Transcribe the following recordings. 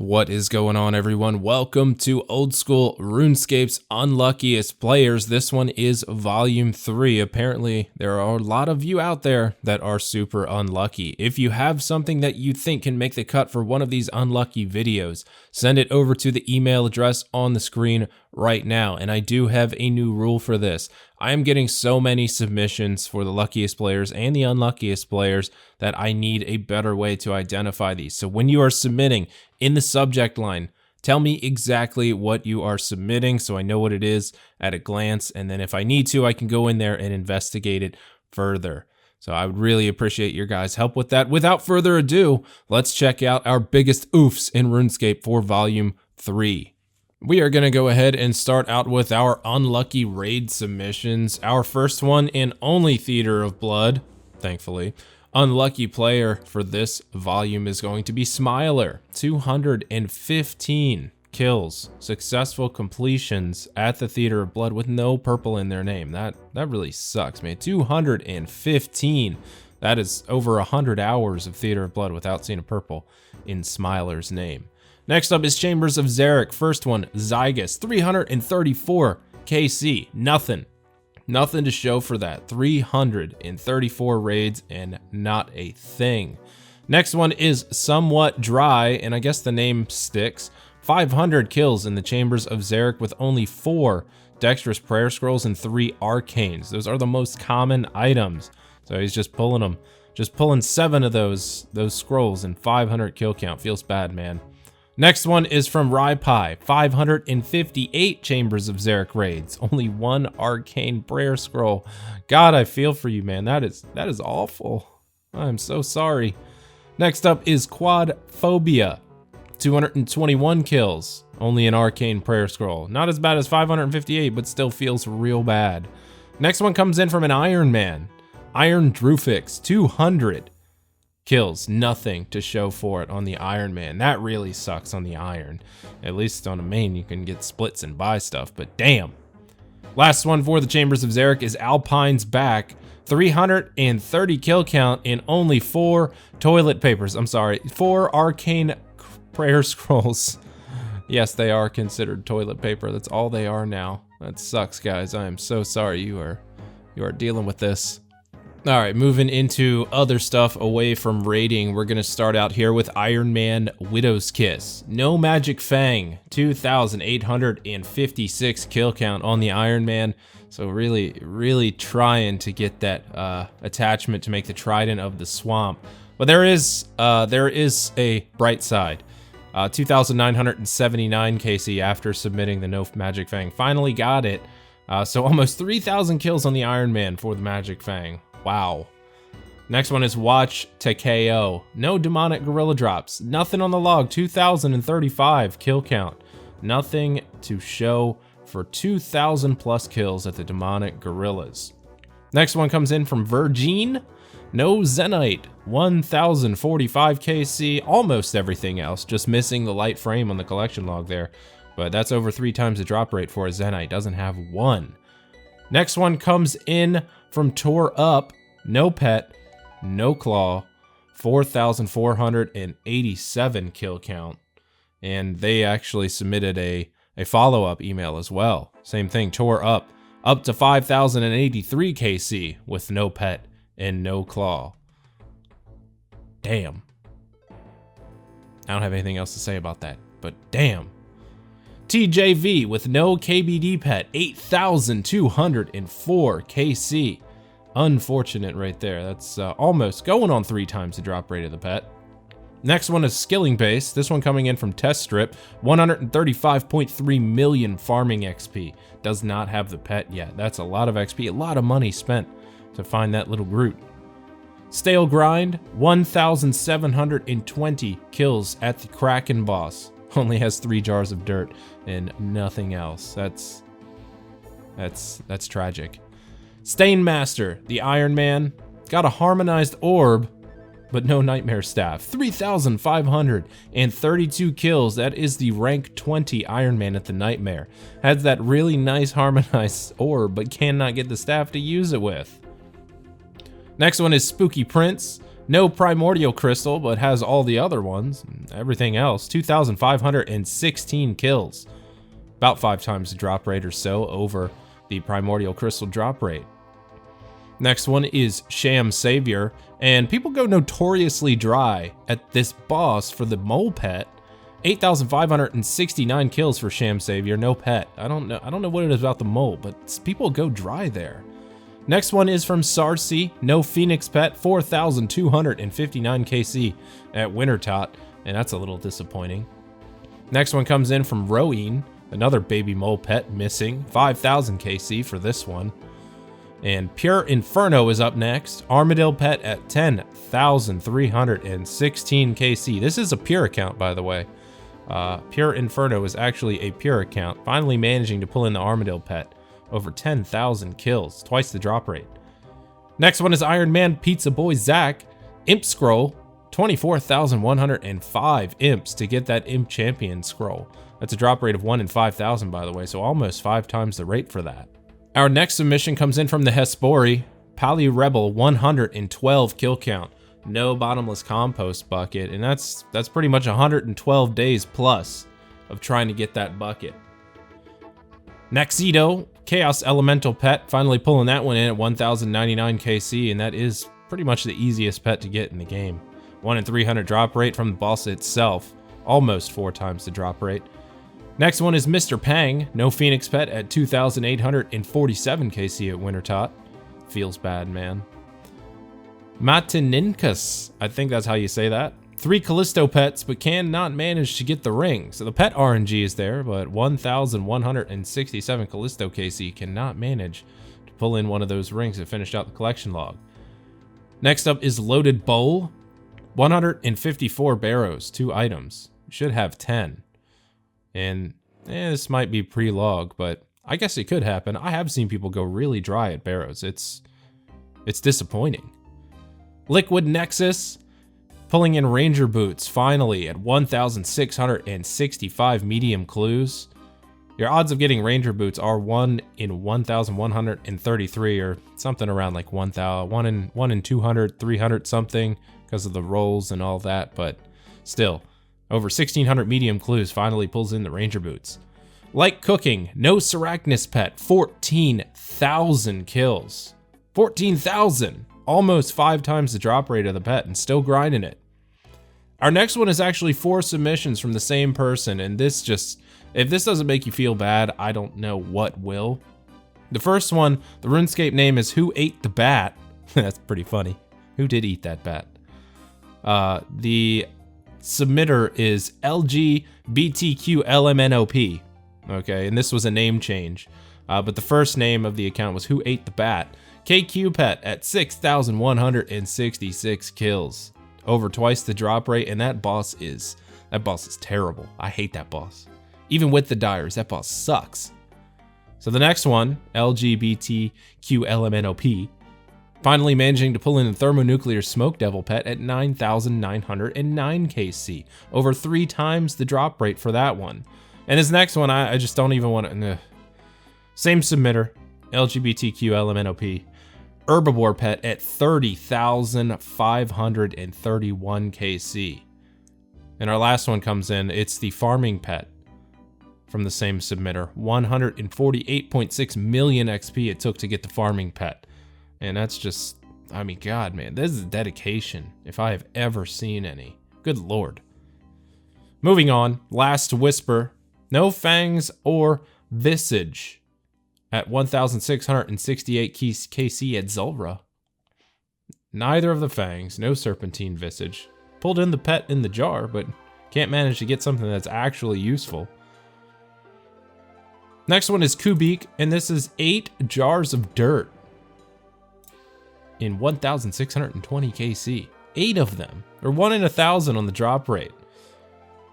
What is going on, everyone? Welcome to Old School RuneScape's Unluckiest Players. This one is Volume 3. Apparently, there are a lot of you out there that are super unlucky. If you have something that you think can make the cut for one of these unlucky videos, send it over to the email address on the screen right now. And I do have a new rule for this. I am getting so many submissions for the luckiest players and the unluckiest players that I need a better way to identify these. So when you are submitting, in the subject line, tell me exactly what you are submitting so I know what it is at a glance. And then if I need to, I can go in there and investigate it further. So I would really appreciate your guys' help with that. Without further ado, let's check out our biggest oofs in RuneScape for Volume 3. We are going to go ahead and start out with our unlucky raid submissions. Our first one in only Theater of Blood, thankfully. Unlucky player for this volume is going to be Smiler. 215 kills, successful completions at the Theater of Blood with no purple in their name. That really sucks, man. 215. That is over 100 hours of Theater of Blood without seeing a purple in Smiler's name. Next up is Chambers of Xeric. First one, Zygus, 334 KC. Nothing to show for that. 334 raids and not a thing. Next one is Somewhat Dry, and I guess the name sticks. 500 kills in the Chambers of Xeric with only 4 Dexterous Prayer Scrolls and 3 Arcanes. Those are the most common items. So he's just pulling them. Just pulling 7 of those scrolls and 500 kill count. Feels bad, man. Next one is from Raipai, 558 Chambers of Xeric raids, only 1 Arcane Prayer Scroll. God, I feel for you, man. That is awful. I'm so sorry. Next up is Quad Phobia, 221 kills, only an Arcane Prayer Scroll. Not as bad as 558, but still feels real bad. Next one comes in from an Iron Man, Iron Drufix, 200 kills, nothing to show for it on the Iron Man. That really sucks on the Iron. At least on a main you can get splits and buy stuff, but damn. Last one for the Chambers of Xeric is Alpine's Back. 330 kill count in only 4 toilet papers. I'm sorry, 4 Arcane Prayer Scrolls. Yes, they are considered toilet paper. That's all they are now. That sucks, guys. I am so sorry you are dealing with this. All right, moving into other stuff away from raiding, we're gonna start out here with Iron Man Widow's Kiss. No Magic Fang, 2,856 kill count on the Iron Man. So really trying to get that attachment to make the Trident of the Swamp. But there is a bright side. 2,979 KC after submitting the No Magic Fang. Finally got it. So almost 3,000 kills on the Iron Man for the Magic Fang. Wow. Next one is Watch to KO. No demonic gorilla drops. Nothing on the log. 2,035 kill count. Nothing to show for 2,000 plus kills at the demonic gorillas. Next one comes in from Virgin. No Zenite. 1,045 KC. Almost everything else. Just missing the light frame on the collection log there. But that's over 3 times the drop rate for a Zenite. Doesn't have 1. Next one comes in from Tore Up, no pet, no claw, 4,487 kill count. And they actually submitted a follow-up email as well. Same thing, Tore Up to 5,083 KC with no pet and no claw. Damn. I don't have anything else to say about that, but damn. TJV with no KBD pet, 8,204 KC. Unfortunate right there. That's almost going on 3 times the drop rate of the pet. Next one is Skilling Base. This one coming in from Test Strip, 135.3 million farming XP. Does not have the pet yet. That's a lot of XP, a lot of money spent to find that little Groot. Stale Grind, 1,720 kills at the Kraken boss. Only has 3 jars of dirt and nothing else. That's tragic. Stainmaster, the Iron Man, got a harmonized orb, but no Nightmare Staff. 3,532 kills. That is the rank 20 Iron Man at the Nightmare. Has that really nice harmonized orb, but cannot get the staff to use it with. Next one is Spooky Prince. No primordial crystal, but has all the other ones, and everything else. 2,516 kills. About 5 times the drop rate or so over the primordial crystal drop rate. Next one is Sham Savior, and people go notoriously dry at this boss for the mole pet. 8,569 kills for Sham Savior, no pet. I don't know what it is about the mole, but people go dry there. Next one is from Sarsi, no Phoenix pet, 4,259 KC at Wintertot, and that's a little disappointing. Next one comes in from Roeen, another baby mole pet missing, 5,000 KC for this one. And Pure Inferno is up next, Armadillo pet at 10,316 KC. This is a pure account, by the way. Pure Inferno is actually a pure account, finally managing to pull in the Armadillo pet. Over 10,000 kills, twice the drop rate. Next one is Iron Man Pizza Boy Zach, Imp Scroll, 24,105 imps to get that Imp Champion scroll. That's a drop rate of 1 in 5,000, by the way, so almost 5 times the rate for that. Our next submission comes in from the Hespori, Pali Rebel, 112 kill count. No bottomless compost bucket, and that's pretty much 112 days plus of trying to get that bucket. Naxito, Chaos Elemental pet, finally pulling that one in at 1,099 KC, and that is pretty much the easiest pet to get in the game. 1 in 300 drop rate from the boss itself, almost 4 times the drop rate. Next one is Mr. Pang, no Phoenix pet at 2,847 KC at Wintertot. Feels bad, man. Matininkas, I think that's how you say that. 3 Callisto pets, but cannot manage to get the ring. So the pet RNG is there, but 1,167 Callisto KC cannot manage to pull in one of those rings that finished out the collection log. Next up is Loaded Bowl. 154 barrows, 2 items. Should have 10. And this might be pre-log, but I guess it could happen. I have seen people go really dry at barrows. It's disappointing. Liquid Nexus, pulling in Ranger Boots, finally, at 1,665 medium clues. Your odds of getting Ranger Boots are 1 in 1,133, or something around like 1 in 200, 300 something, because of the rolls and all that, but still, over 1,600 medium clues finally pulls in the Ranger Boots. Like Cooking, no Sarachnis pet, 14,000 kills. 14,000! Almost 5 times the drop rate of the pet, and still grinding it. Our next one is actually 4 submissions from the same person, and this just, if this doesn't make you feel bad, I don't know what will. The first one, the RuneScape name is Who Ate the Bat? That's pretty funny. Who did eat that bat? The submitter is LGBTQLMNOP. Okay, and this was a name change. But the first name of the account was Who Ate the Bat? KQ Pet at 6,166 kills. Over twice the drop rate, and that boss is terrible. I hate that boss. Even with the dyers, that boss sucks. So the next one, LGBTQLMNOP, finally managing to pull in the Thermonuclear Smoke Devil pet at 9,909 KC. Over 3 times the drop rate for that one. And this next one, I just don't even want to... Same submitter, LGBTQLMNOP. Herbivore pet at 30,531 KC. And our last one comes in, it's the Farming pet from the same submitter. 148.6 million XP it took to get the Farming pet. And that's just, I mean, God, man, this is dedication if I have ever seen any. Good Lord. Moving on, Last Whisper, no Fangs or Visage at 1,668 KC at Zulrah. Neither of the Fangs, no Serpentine Visage. Pulled in the pet in the jar, but can't manage to get something that's actually useful. Next one is Kubik, and this is 8 jars of dirt in 1,620 KC. 8 of them, or 1 in 1,000 on the drop rate.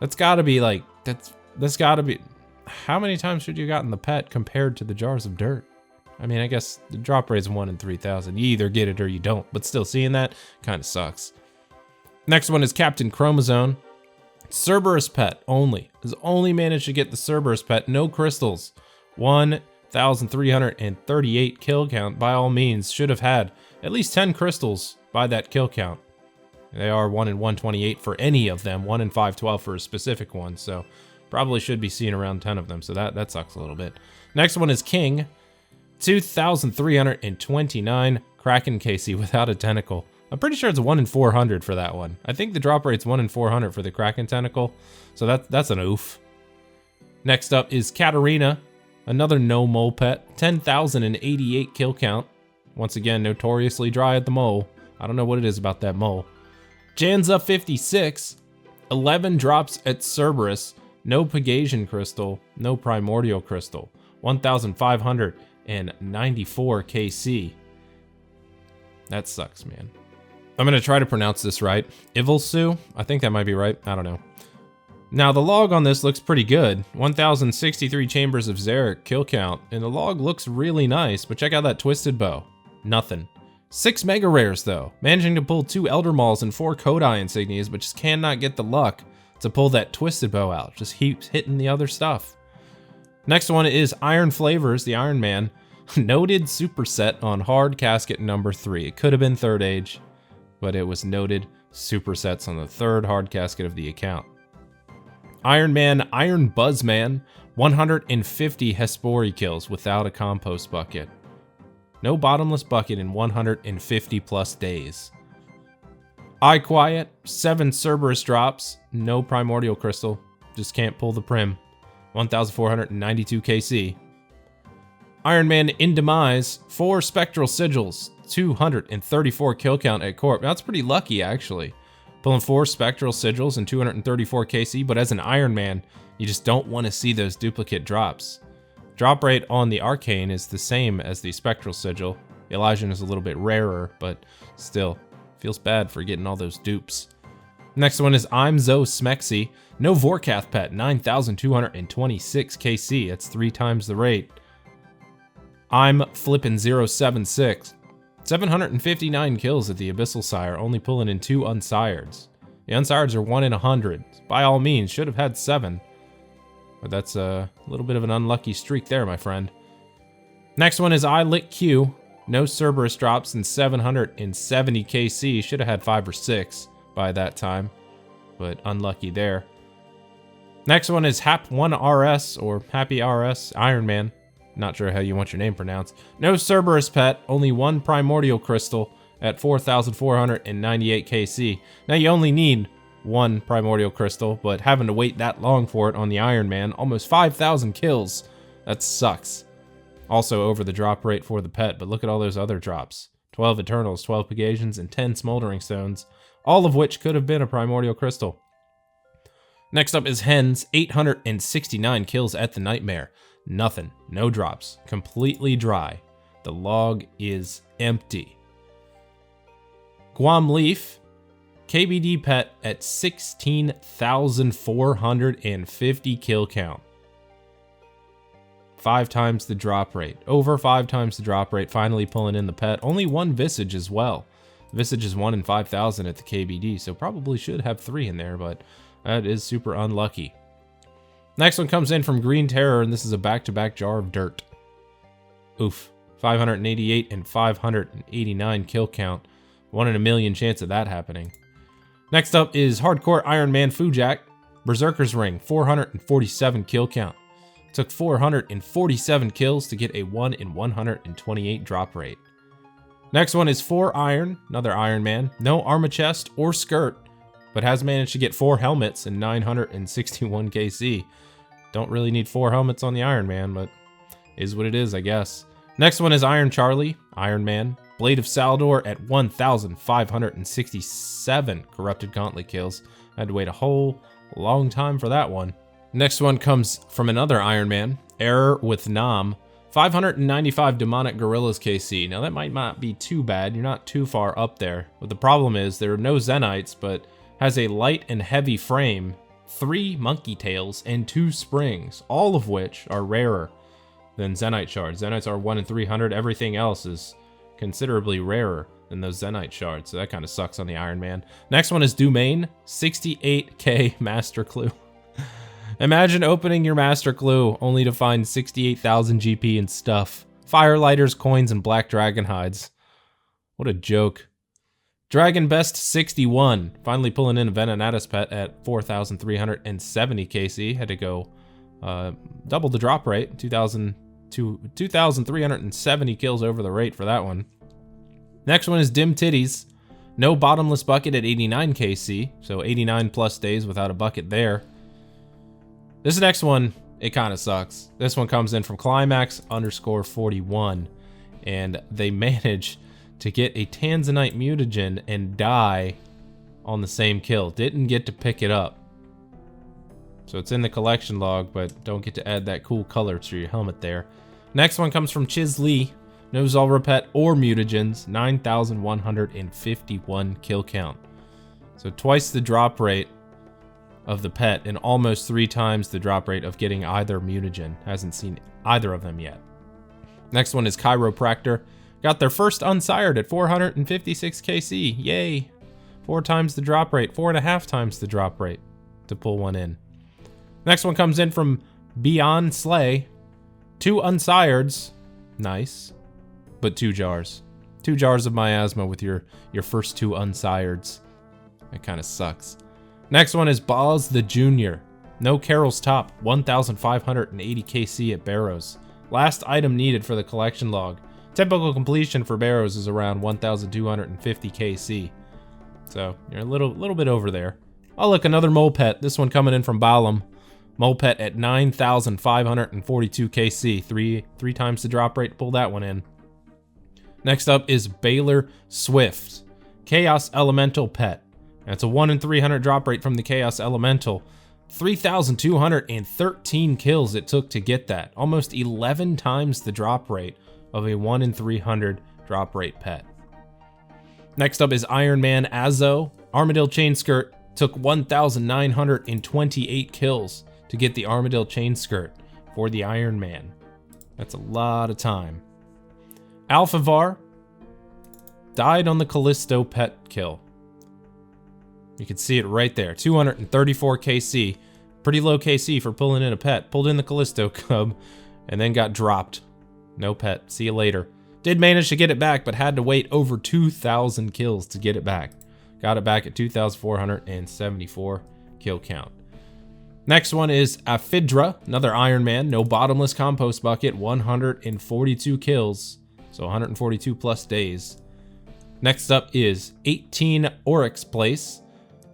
That's gotta be like, that's gotta be, how many times should you have gotten the pet compared to the jars of dirt? I mean, I guess the drop rate is 1 in 3,000. You either get it or you don't, but still seeing that kind of sucks. Next one is Captain Chromosome. Cerberus pet only. Has only managed to get the Cerberus pet, no crystals. 1,338 kill count. By all means, should have had at least 10 crystals by that kill count. They are 1 in 128 for any of them, 1 in 512 for a specific one, so probably should be seeing around 10 of them, so that sucks a little bit. Next one is King, 2,329 Kraken KC without a tentacle. I'm pretty sure it's 1 in 400 for that one. I think the drop rate's 1 in 400 for the Kraken tentacle, so that's an oof. Next up is Katarina, another no mole pet, 10,088 kill count. Once again, notoriously dry at the mole. I don't know what it is about that mole. Janza 56, 11 drops at Cerberus, no Pegasian crystal, no primordial crystal, 1,594 KC. That sucks, man. I'm gonna try to pronounce this right. Ivilsu? I think that might be right. I don't know. Now, the log on this looks pretty good. 1,063 chambers of Xeric kill count, and the log looks really nice, but check out that twisted bow. Nothing. 6 mega rares, though. Managing to pull 2 Elder Mauls and 4 Kodai insignias, but just cannot get the luck to pull that twisted bow out. Just keeps hitting the other stuff. Next one is Iron Flavors, the Iron Man. Noted superset on hard casket number 3. It could have been third age, but it was noted supersets on the 3rd hard casket of the account. Iron Man, Iron Buzzman, 150 Hespori kills without a compost bucket. No bottomless bucket in 150 plus days. Eye Quiet, 7 Cerberus drops, no primordial crystal, just can't pull the prim. 1,492 KC. Iron Man in Demise, 4 Spectral Sigils, 234 kill count at Corp. That's pretty lucky, actually. Pulling 4 Spectral Sigils and 234 KC, but as an Iron Man, you just don't want to see those duplicate drops. Drop rate on the Arcane is the same as the Spectral Sigil. The Elysian is a little bit rarer, but still, feels bad for getting all those dupes. Next one is I'm Zo Smexy. No Vorkath pet, 9,226 KC. That's 3 times the rate. I'm flippin' 076. 759 kills at the Abyssal Sire, only pulling in 2 Unsireds. The Unsireds are 1 in 100. By all means, should have had 7. But that's a little bit of an unlucky streak there, my friend. Next one is I Lit Q. No Cerberus drops and 770 KC. Should have had 5 or 6 by that time, but unlucky there. Next one is Hap1RS or Happy RS Iron Man. Not sure how you want your name pronounced. No Cerberus pet, only 1 primordial crystal at 4,498 KC. Now you only need 1 primordial crystal, but having to wait that long for it on the Iron Man, almost 5,000 kills. That sucks. Also over the drop rate for the pet, but look at all those other drops. 12 Eternals, 12 Pegasians, and 10 Smoldering Stones, all of which could have been a primordial crystal. Next up is Hens, 869 kills at the Nightmare. Nothing, no drops, completely dry. The log is empty. Guam Leaf, KBD pet at 16,450 kill count. 5 times the drop rate, over 5 times the drop rate, finally pulling in the pet. Only 1 Visage as well. Visage is 1 in 5,000 at the KBD, so probably should have 3 in there, but that is super unlucky. Next one comes in from Green Terror, and this is a back-to-back jar of dirt. Oof. 588 and 589 kill count. 1 in a million chance of that happening. Next up is Hardcore Iron Man Fujak. Berserker's Ring, 447 kill count. Took 447 kills to get a 1 in 128 drop rate. Next one is 4 Iron, another Iron Man. No armor chest or skirt, but has managed to get 4 helmets and 961 KC. Don't really need 4 helmets on the Iron Man, but is what it is, I guess. Next one is Iron Charlie, Iron Man. Blade of Saldor at 1,567 Corrupted Gauntlet kills. I had to wait a whole long time for that one. Next one comes from another Iron Man, Error with Nam. 595 Demonic Gorillas KC. Now that might not be too bad, you're not too far up there. But the problem is there are no Zenites, but has a light and heavy frame, 3 Monkey Tails, and 2 Springs, all of which are rarer than Zenite Shards. Zenites are 1 in 300, everything else is considerably rarer than those Zenite Shards, so that kind of sucks on the Iron Man. Next one is Dumain, 68k Master Clue. Imagine opening your Master Clue only to find 68,000 GP and stuff. Firelighters, coins, and black dragon hides. What a joke. Dragon Best 61, finally pulling in a Venonattus pet at 4,370 KC. Had to go double the drop rate, 2,370 kills over the rate for that one. Next one is Dim Titties. No bottomless bucket at 89 KC, so 89 plus days without a bucket there. This next one, it kind of sucks. This one comes in from Climax_41, and they manage to get a Tanzanite mutagen and die on the same kill. Didn't get to pick it up. So it's in the collection log, but don't get to add that cool color to your helmet there. Next one comes from Chiz Lee. No Zulrah pet or mutagens, 9,151 kill count. So twice the drop rate of the pet and almost 3 times the drop rate of getting either mutagen. Hasn't seen either of them yet. Next one is Chiropractor. Got their first unsired at 456 KC. Yay! 4 times the drop rate, 4.5 times the drop rate to pull one in. Next one comes in from Beyond Slay. 2 unsireds. Nice. But 2 jars. 2 jars of miasma with your first 2 unsireds. That kind of sucks. Next one is Boz the Junior. No Carol's Top. 1,580 KC at Barrows. Last item needed for the collection log. Typical completion for Barrows is around 1,250 KC. So you're a little bit over there. Oh look, another mole pet. This one coming in from Balam. Mole pet at 9,542 KC. Three times the drop rate to pull that one in. Next up is Baylor Swift. Chaos Elemental pet. That's a 1 in 300 drop rate from the Chaos Elemental. 3,213 kills it took to get that. Almost 11 times the drop rate of a 1 in 300 drop rate pet. Next up is Iron Man Azo. Armadillo Chain Skirt took 1,928 kills to get the Armadillo Chain Skirt for the Iron Man. That's a lot of time. Alphavar died on the Callisto pet kill. You can see it right there, 234 KC. Pretty low KC for pulling in a pet. Pulled in the Callisto cub and then got dropped. No pet, see you later. Did manage to get it back, but had to wait over 2,000 kills to get it back. Got it back at 2,474 kill count. Next one is Aphidra, another Iron Man, no bottomless compost bucket, 142 kills, so 142 plus days. Next up is 18 Oryx Place.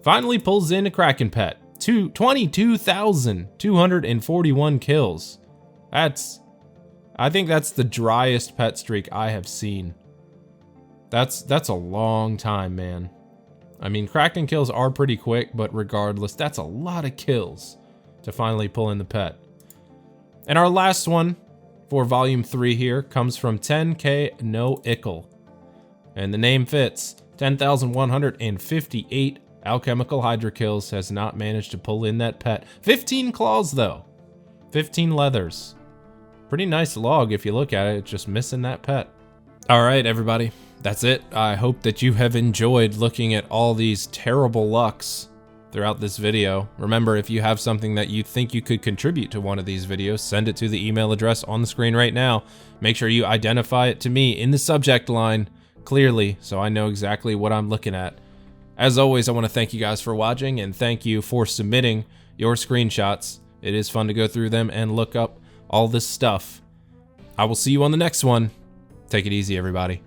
Finally pulls in a Kraken pet. 22,241 kills. I think that's the driest pet streak I have seen. That's a long time, man. I mean, Kraken kills are pretty quick, but regardless, that's a lot of kills to finally pull in the pet. And our last one for volume 3 here comes from 10K No Ickle. And the name fits. 10,158 alchemical hydra kills, has not managed to pull in that pet. 15 claws though. 15 leathers. Pretty nice log if you look at it, it's just missing that pet. All right, everybody, that's it. I hope that you have enjoyed looking at all these terrible lucks throughout this video. Remember, if you have something that you think you could contribute to one of these videos, send it to the email address on the screen right now. Make sure you identify it to me in the subject line clearly so I know exactly what I'm looking at. As always, I want to thank you guys for watching and thank you for submitting your screenshots. It is fun to go through them and look up all this stuff. I will see you on the next one. Take it easy, everybody.